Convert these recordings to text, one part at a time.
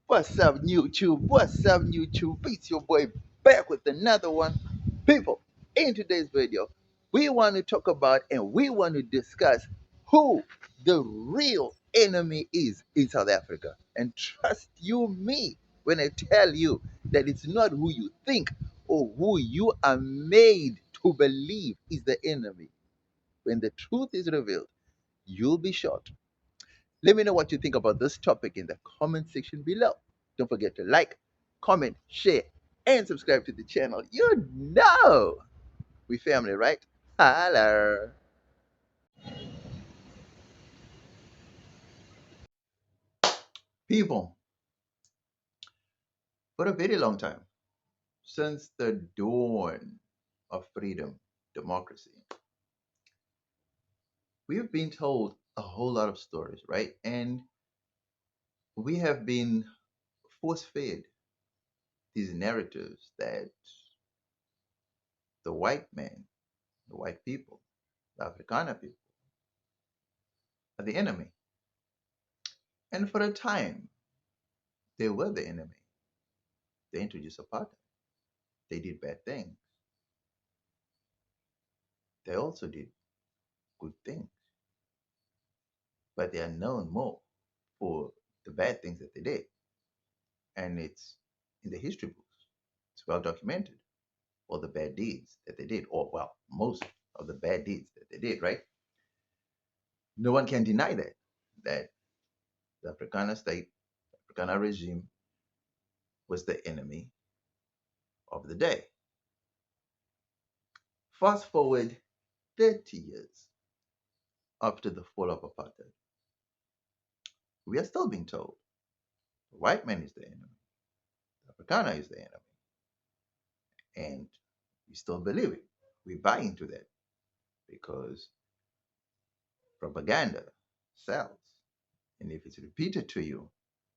What's up, YouTube? What's up, YouTube? It's your boy back with another one. People, in today's video, we want to talk about and we want to discuss who the real enemy is in South Africa. And trust you me when I tell you that it's not who you think or who you are made to believe is the enemy. When the truth is revealed, you'll be shocked. Let me know what you think about this topic in the comment section below. Don't forget to like, comment, share, and subscribe to the channel. You know we family, right? Hello. People, for a very long time, since the dawn of freedom, democracy, we've been told a whole lot of stories, right? And we have been force fed these narratives that the white man, the white people, the Afrikaner people are the enemy. And for a time, they were the enemy. They introduced apartheid. They did bad things. They also did good things, but they are known more for the bad things that they did. And it's in the history books. It's well documented. All the bad deeds that they did, or well, most of the bad deeds that they did, right? No one can deny that the Afrikaner state, Afrikaner regime was the enemy of the day. Fast forward 30 years after the fall of apartheid, we are still being told the white man is the enemy, the Afrikaner is the enemy, and we still believe it. We buy into that because propaganda sells. And if it's repeated to you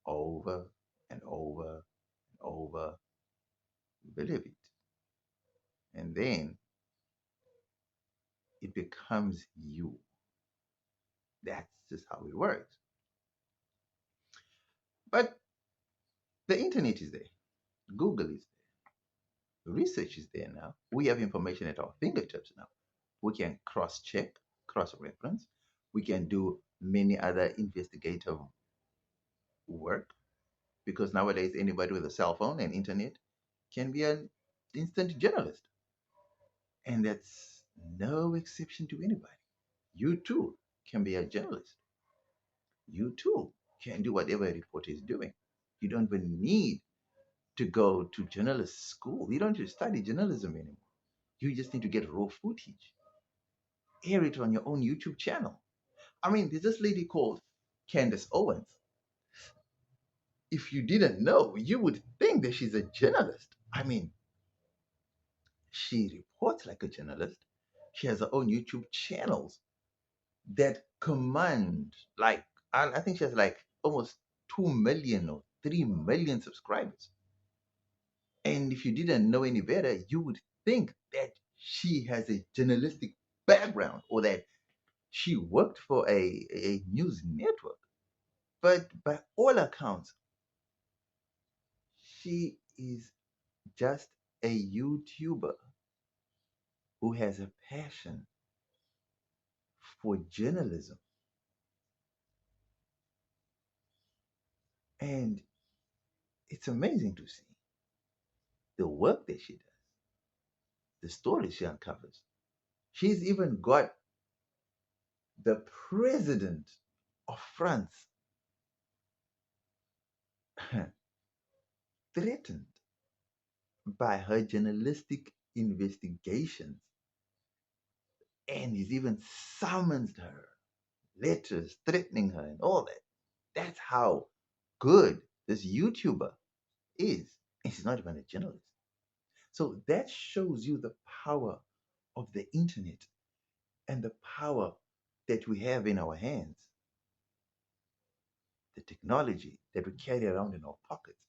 over and over and over, you believe it. And then it becomes you. That's just how it works. But the internet is there, Google is there, research is there now. We have information at our fingertips now. We can cross check, cross reference. We can do many other investigative work because nowadays anybody with a cell phone and internet can be an instant journalist. And that's no exception to anybody. You too can be a journalist. You too can do whatever a reporter is doing. You don't even need to go to journalist school. You don't need to study journalism anymore. You just need to get raw footage, air it on your own YouTube channel. I mean, there's this lady called Candace Owens. If you didn't know, you would think that she's a journalist. I mean, she reports like a journalist. She has her own YouTube channels that command like I think she has like almost 2 million or 3 million subscribers. And if you didn't know any better, you would think that she has a journalistic background or that she worked for a news network. But by all accounts, she is just a YouTuber who has a passion for journalism. And it's amazing to see the work that she does, the stories she uncovers. She's even got the president of France threatened by her journalistic investigations. And he's even summoned her, letters threatening her, and all that. That's how good this YouTuber is. And she's not even a journalist. So that shows you the power of the internet and the power that we have in our hands, the technology that we carry around in our pockets.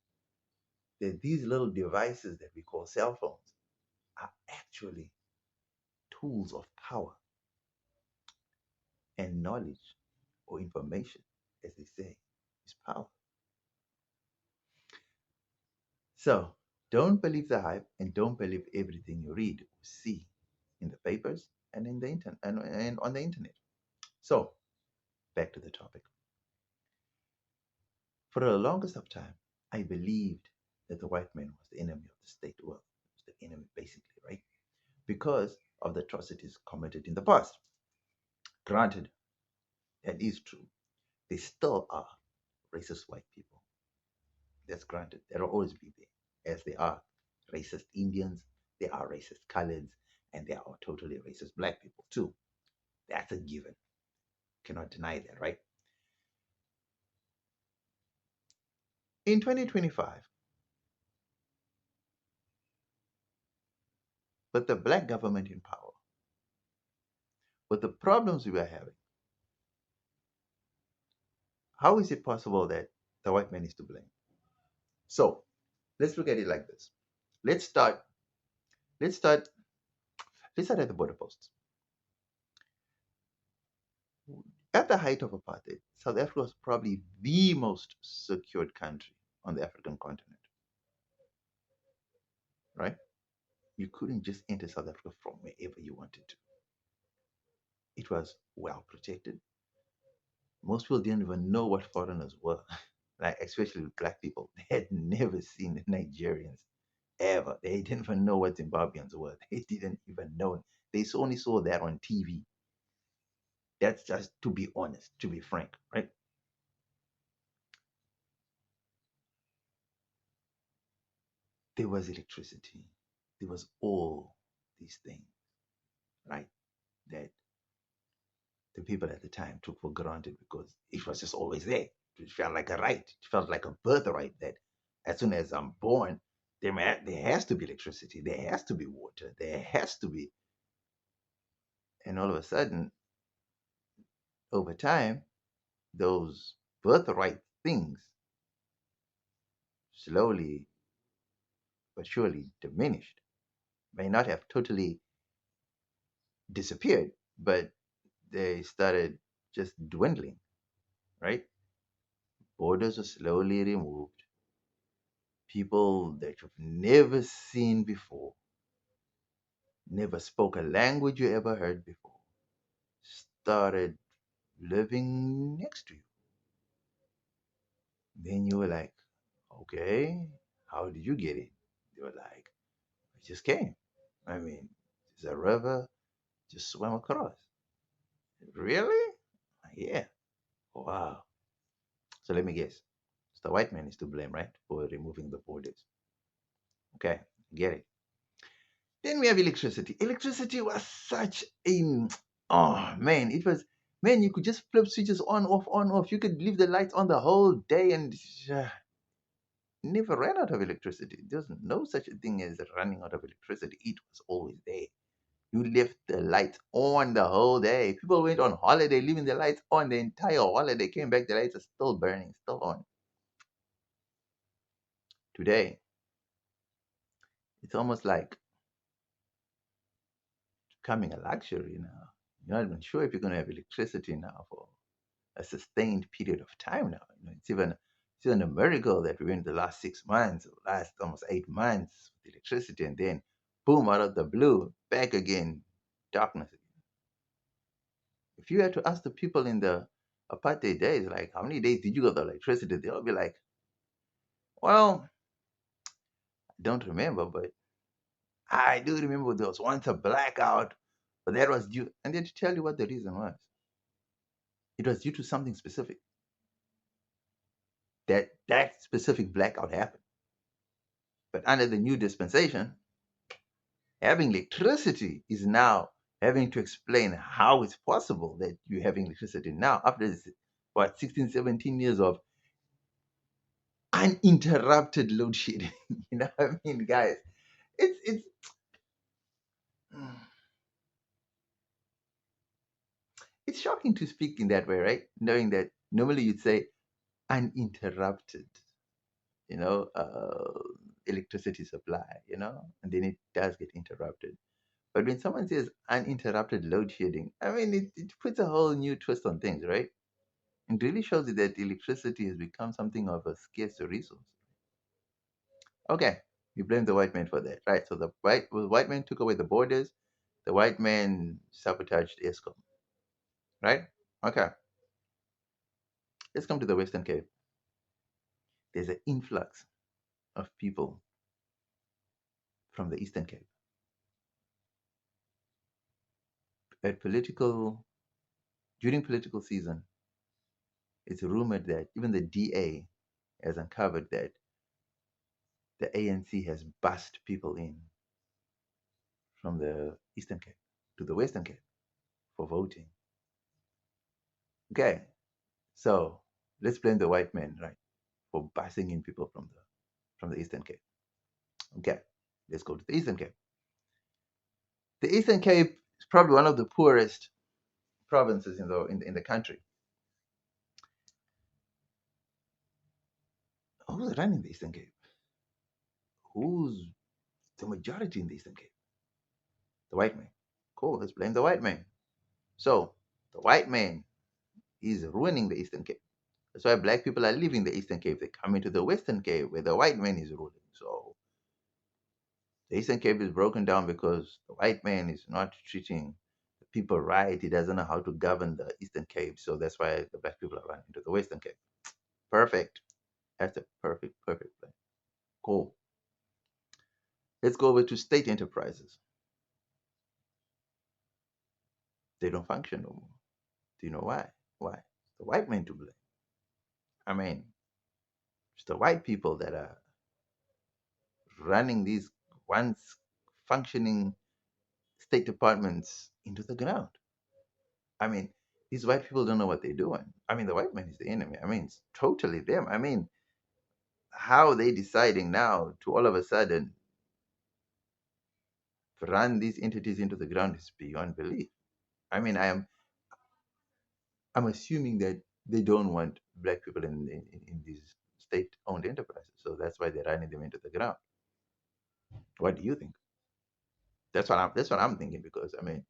That these little devices that we call cell phones are actually tools of power and knowledge or information, as they say, is power. So don't believe the hype and don't believe everything you read or see in the papers and in the internet and on the internet. So back to the topic. For the longest of time, I believed that the white man was the enemy of the state. Well, was the enemy basically, right? Because of the atrocities committed in the past. Granted, that is true. They still are racist white people. That's granted. There will always be there, as they are racist Indians, they are racist coloreds, and they are totally racist black people too. That's a given. Cannot deny that, right? In 2025, with the black government in power, with the problems we are having, how is it possible that the white man is to blame? So let's look at it like this. Let's start. Let's start. Let's start at the border posts. At the height of apartheid, South Africa was probably the most secured country on the African continent, right? You couldn't just enter South Africa from wherever you wanted to. It was well protected. Most people didn't even know what foreigners were, like especially black people. They had never seen Nigerians ever. They didn't even know what Zimbabweans were. They didn't even know. They only saw that on TV. That's just to be honest, to be frank, right? There was electricity. There was all these things, right? That the people at the time took for granted because it was just always there. It felt like a right. It felt like a birthright that as soon as I'm born, there has to be electricity. There has to be water. There has to be. And all of a sudden, over time, those birthright things slowly but surely diminished. May not have totally disappeared, but they started just dwindling, right? Borders are slowly removed. People that you've never seen before, never spoke a language you ever heard before, started living next to you. Then you were like, okay, how did you get in? They were like, I just came. I mean, it's a river, just swam across. Really? Yeah. Wow. So let me guess. So the white man is to blame, right? For removing the borders. Okay, get it. Then we have electricity. Electricity was such a oh man, it was man, you could just flip switches on, off, on, off. You could leave the lights on the whole day and never ran out of electricity. There's no such a thing as running out of electricity. It was always there. You left the lights on the whole day. People went on holiday, leaving the lights on the entire holiday. Came back, the lights are still burning, still on. Today, it's almost like becoming a luxury now. You're not even sure if you're going to have electricity now for a sustained period of time now. It's even a miracle that we went the last 6 months, or last almost 8 months with electricity, and then boom, out of the blue, back again, darkness again. If you had to ask the people in the apartheid days, like how many days did you get the electricity, they'll be like, well, I don't remember, but I do remember there was once a blackout, but that was due, and then to tell you what the reason was. It was due to something specific. That specific blackout happened. But under the new dispensation, having electricity is now having to explain how it's possible that you're having electricity now after this, what 16, 17 years of uninterrupted load shedding. You know what I mean, guys? It's it's shocking to speak in that way, right? Knowing that normally you'd say uninterrupted, you know, electricity supply, and then it does get interrupted. But when someone says uninterrupted load shedding, I mean, it puts a whole new twist on things, right? It really shows you that electricity has become something of a scarce resource. Okay, you blame the white man for that, right? So the white man took away the borders. The white man sabotaged eskom, right? Okay, let's come to the Western Cape. There's an influx of people from the Eastern Cape. At political During political season, it's rumored that even the DA has uncovered that the ANC has bussed people in from the Eastern Cape to the Western Cape for voting. Okay, so let's blame the white men, right, for bussing in people from the Eastern Cape. Okay, let's go to the Eastern Cape. The Eastern Cape is probably one of the poorest provinces in the country. Who's running the Eastern Cape? Who's the majority in the Eastern Cape? The white man. Cool, let's blame the white man. So the white man is ruining the Eastern Cape. That's why black people are leaving the Eastern Cape. They come into the Western Cape where the white man is ruling. So the Eastern Cape is broken down because the white man is not treating the people right. He doesn't know how to govern the Eastern Cape. So that's why the black people are running to the Western Cape. Perfect. That's a perfect plan. Cool. Let's go over to state enterprises. They don't function no more. Do you know why? Why? The white man to blame. I mean, it's the white people that are running these once functioning state departments into the ground. I mean, these white people don't know what they're doing. I mean, the white man is the enemy. I mean, it's totally them. I mean, how are they deciding now to all of a sudden run these entities into the ground is beyond belief. I mean, I'm assuming that they don't want black people in these state-owned enterprises, so that's why they're running them into the ground. What do you think? That's what I'm thinking because I mean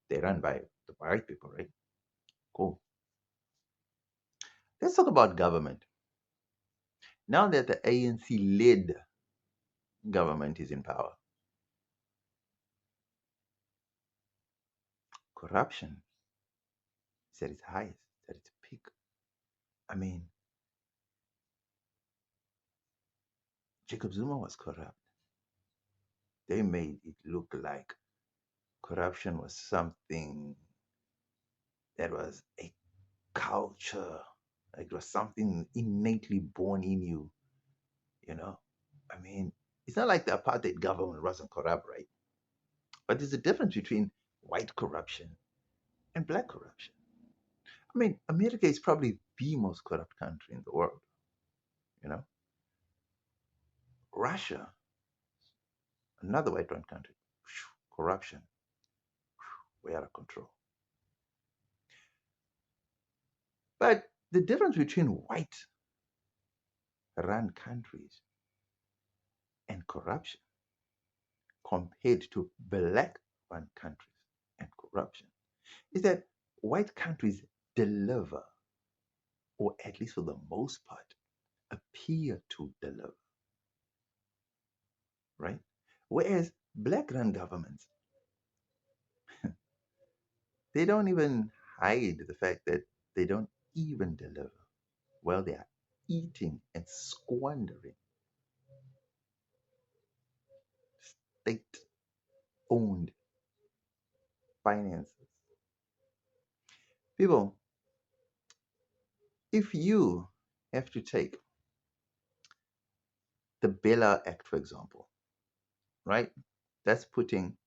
they run by the white people, right? Cool. Let's talk about government. Now that the ANC-led government is in power, corruption is at its highest, at its peak. I mean, Jacob Zuma was corrupt. They made it look like corruption was something that was a culture, like it was something innately born in you, you know? I mean, it's not like the apartheid government wasn't corrupt, right? But there's a difference between white corruption and black corruption. I mean, America is probably the most corrupt country in the world, you know? Russia, another white run country, corruption, way out of control. But the difference between white run countries and corruption compared to black run countries and corruption is that white countries deliver, or at least for the most part, appear to deliver, right? Whereas black run governments, they don't even hide the fact that they don't even deliver. Well, they are eating and squandering state owned finances. People, if you have to take the BELA Act, for example, right? That's putting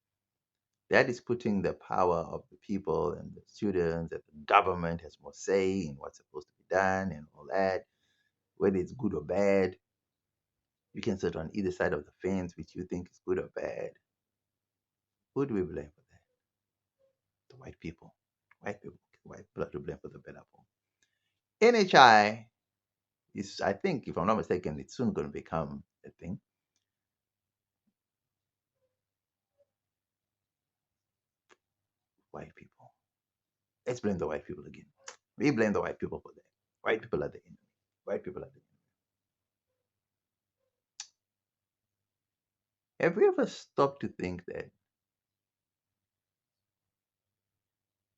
that is putting the power of the people and the students and the government has more say in what's supposed to be done and all that, whether it's good or bad. You can sit on either side of the fence, which you think is good or bad. Who do we blame for that? The white people. White people are to blame for the BELA Act. NHI is, I think, if I'm not mistaken, it's soon going to become a thing. White people. Let's blame the white people again. We blame the white people for that. White people are the enemy. White people are the enemy. Have you ever stopped to think that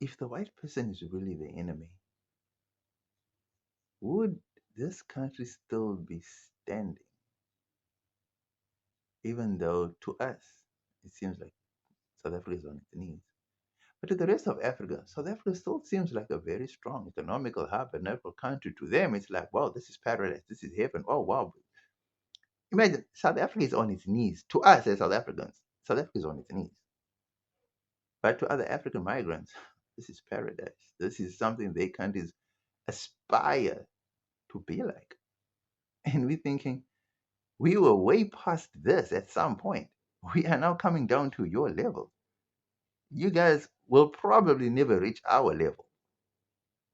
if the white person is really the enemy, would this country still be standing? Even though to us, it seems like South Africa is on its knees. But to the rest of Africa, South Africa still seems like a very strong economical hub, a natural country. To them, it's like, wow, this is paradise, this is heaven. Oh, wow. Imagine South Africa is on its knees. To us as South Africans, South Africa is on its knees. But to other African migrants, this is paradise. This is something their countries aspire to be like. And we're thinking, we were way past this at some point. We are now coming down to your level. You guys will probably never reach our level,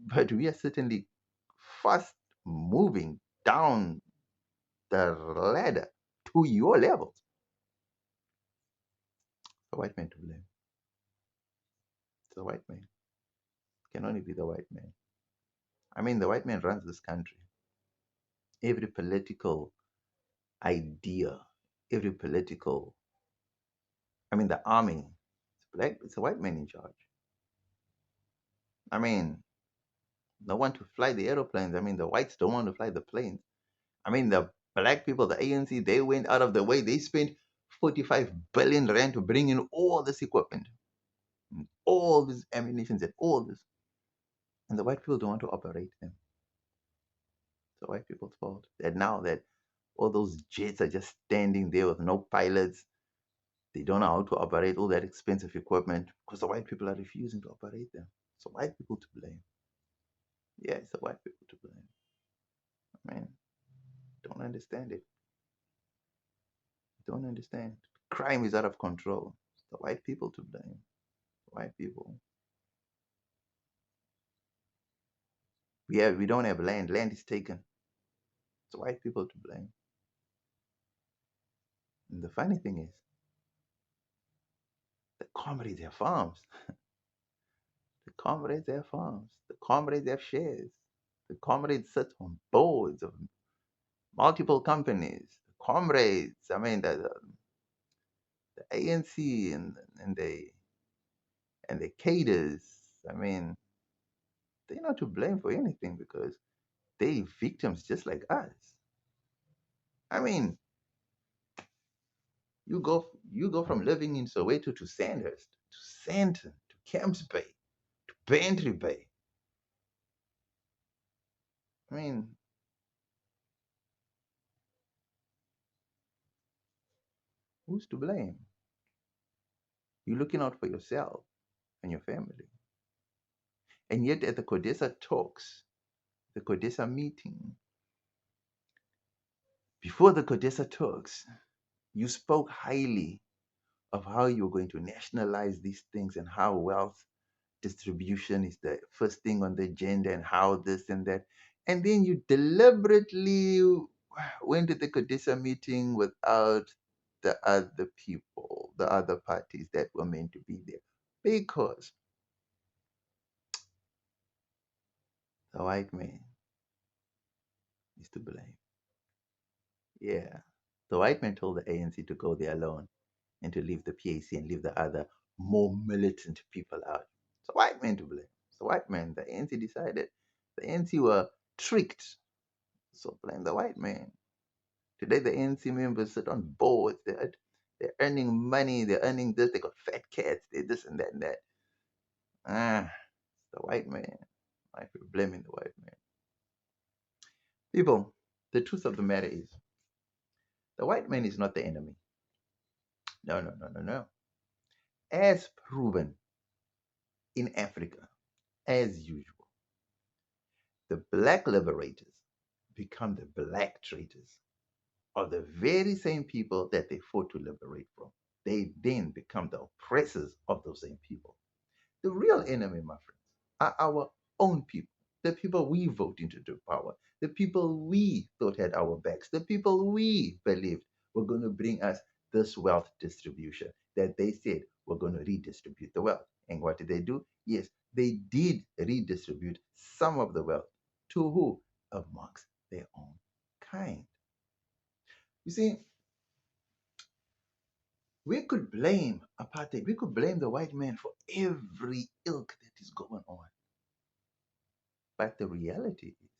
but we are certainly fast moving down the ladder to your levels. The white man to blame. It's the white man. It can only be the white man. I mean, the white man runs this country. Every political idea, every political, I mean, the army, it's a white man in charge. I mean, no one to fly the aeroplanes. I mean, the whites don't want to fly the planes. I mean, the black people, the ANC, they went out of the way. They spent 45 billion rand to bring in all this equipment, all these ammunitions, and all this. And the white people don't want to operate them. It's the white people's fault. That now that all those jets are just standing there with no pilots, they don't know how to operate all that expensive equipment because the white people are refusing to operate them. So white people to blame. Yeah, it's the white people to blame. I mean, don't understand it. Don't understand. Crime is out of control. It's the white people to blame. White people. We don't have land. Land is taken. It's white people to blame. And the funny thing is, the comrades have farms. The comrades have farms. The comrades have shares. The comrades sit on boards of multiple companies. The comrades, I mean, the ANC and the cadres, I mean, they're not to blame for anything because they victims just like us. I mean, you go from living in Soweto to Sandhurst, to Sandton, to Camps Bay, to Bantry Bay. I mean, who's to blame? You're looking out for yourself and your family. And yet at the CODESA talks, the CODESA meeting, before the CODESA talks, you spoke highly of how you're going to nationalize these things and how wealth distribution is the first thing on the agenda and how this and that. And then you deliberately went to the CODESA meeting without the other people, the other parties that were meant to be there. Because the white man is to blame. Yeah. The white man told the ANC to go there alone and to leave the PAC and leave the other more militant people out. It's the white man to blame. It's the white man. The ANC decided. The ANC were tricked. So blame the white man. Today the ANC members sit on boards. They're earning money. They're earning this. They got fat cats. They this and that and that. It's the white man. I feel blaming the white man. People, the truth of the matter is, the white man is not the enemy. No, no, no, no, no. As proven in Africa, as usual, the black liberators become the black traitors of the very same people that they fought to liberate from. They then become the oppressors of those same people. The real enemy, my friends, are our own people, the people we vote into the power, the people we thought had our backs, the people we believed were going to bring us this wealth distribution that they said were going to redistribute the wealth. And what did they do? Yes, they did redistribute some of the wealth to who? Amongst their own kind. You see, We could blame apartheid. We could blame the white man for every ilk that is going on. But the reality is,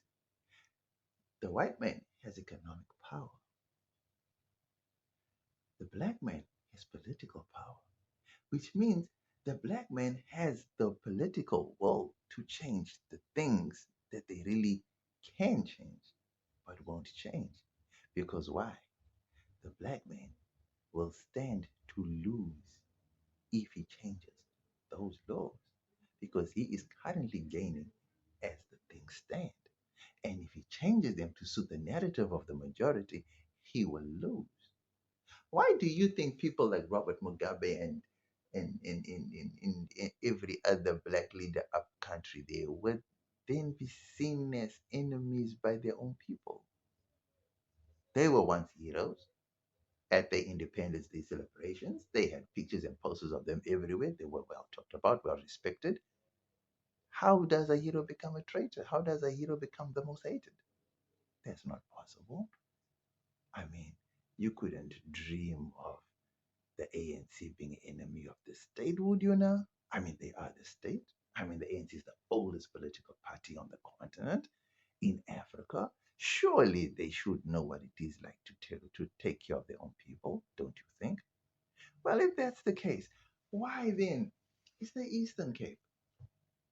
the white man has economic power. The black man has political power, which means the black man has the political will to change the things that they really can change, but won't change. Because why? The black man will stand to lose if he changes those laws, because he is currently gaining as the things stand. And if he changes them to suit the narrative of the majority, he will lose. Why do you think people like Robert Mugabe and every other black leader up country there would then be seen as enemies by their own people? They were once heroes at their Independence Day celebrations. They had pictures and posters of them everywhere. They were well talked about, well respected. How does a hero become a traitor? How does a hero become the most hated? That's not possible. I mean, you couldn't dream of the ANC being an enemy of the state, would you now? I mean, they are the state. I mean, the ANC is the oldest political party on the continent in Africa. Surely they should know what it is like to take care of their own people, don't you think? Well, if that's the case, why then is the Eastern Cape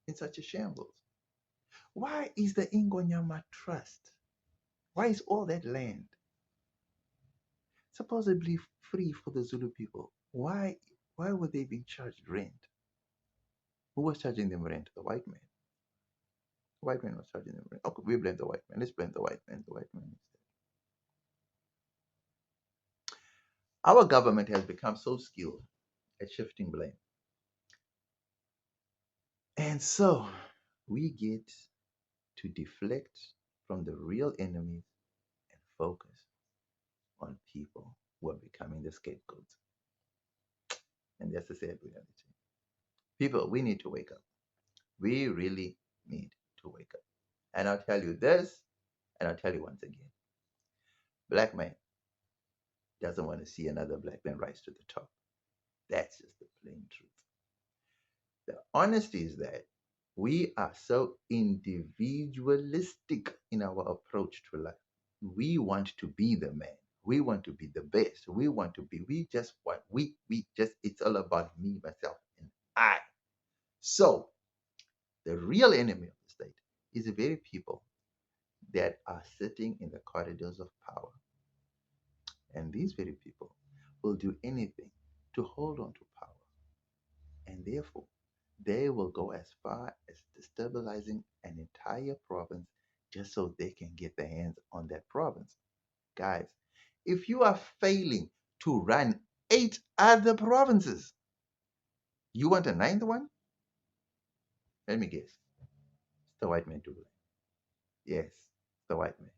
in such a shambles? Why is the Ingonyama Trust? Why is all that land supposedly free for the Zulu people? Why were they being charged rent? Who was charging them rent? The white man. The white man was charging them rent. Okay, we blame the white man. Let's blame the white man. The white man. Our government has become so skilled at shifting blame. And so we get to deflect from the real enemies and focus on people who are becoming the scapegoats. And that's the sad reality. People, we need to wake up. We really need to wake up. And I'll tell you this, and I'll tell you once again. Black man doesn't want to see another black man rise to the top. That's just the plain truth. The honesty is that we are so individualistic in our approach to life. We want to be the man. We want to be the best. We just want, we just, it's all about me, myself, and I. So the real enemy of the state is the very people that are sitting in the corridors of power. And these very people will do anything to hold on to power. And therefore, they will go as far as destabilizing an entire province just so they can get their hands on that province. Guys, if you are failing to run 8 other provinces, you want a ninth one? Let me guess. It's the white man to blame. Yes, it's the white man.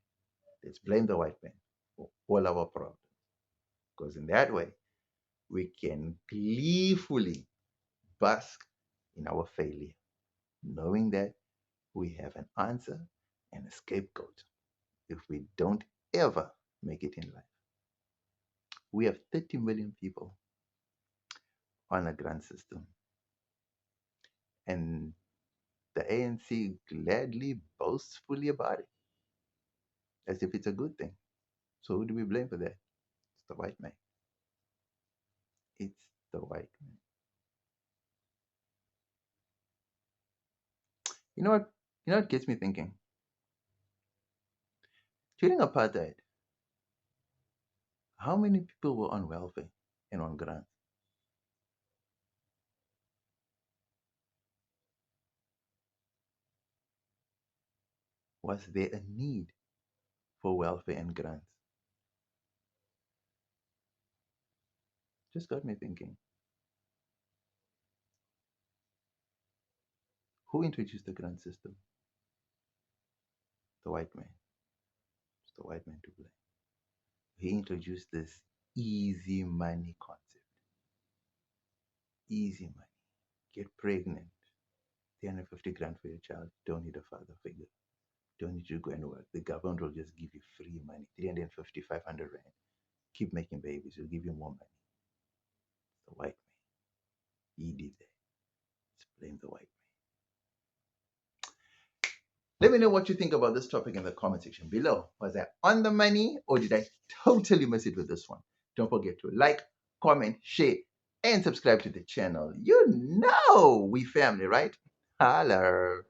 Let's blame the white man for all our problems. Because in that way, we can gleefully bask in our failure, knowing that we have an answer and a scapegoat if we don't ever make it in life. We have 30 million people on a grant system, and the ANC gladly, boastfully about it, as if it's a good thing. So who do we blame for that? It's the white man. It's the white man. You know what? You know what gets me thinking? During apartheid, how many people were on welfare and on grants? Was there a need for welfare and grants? Just got me thinking. Who introduced the grant system? The white man. It's the white man to blame. He introduced this easy money concept. Easy money. Get pregnant. 350 grand for your child. Don't need a father figure. Don't need you to go and work. The government will just give you free money. 350, 500 rand. Keep making babies. We'll give you more money. The white man. He did that. Let's blame the white man. Let me know what you think about this topic in the comment section below. Was I on the money or did I totally miss it with this one? Don't forget to like, comment, share, and subscribe to the channel. You know we family, right? Holla.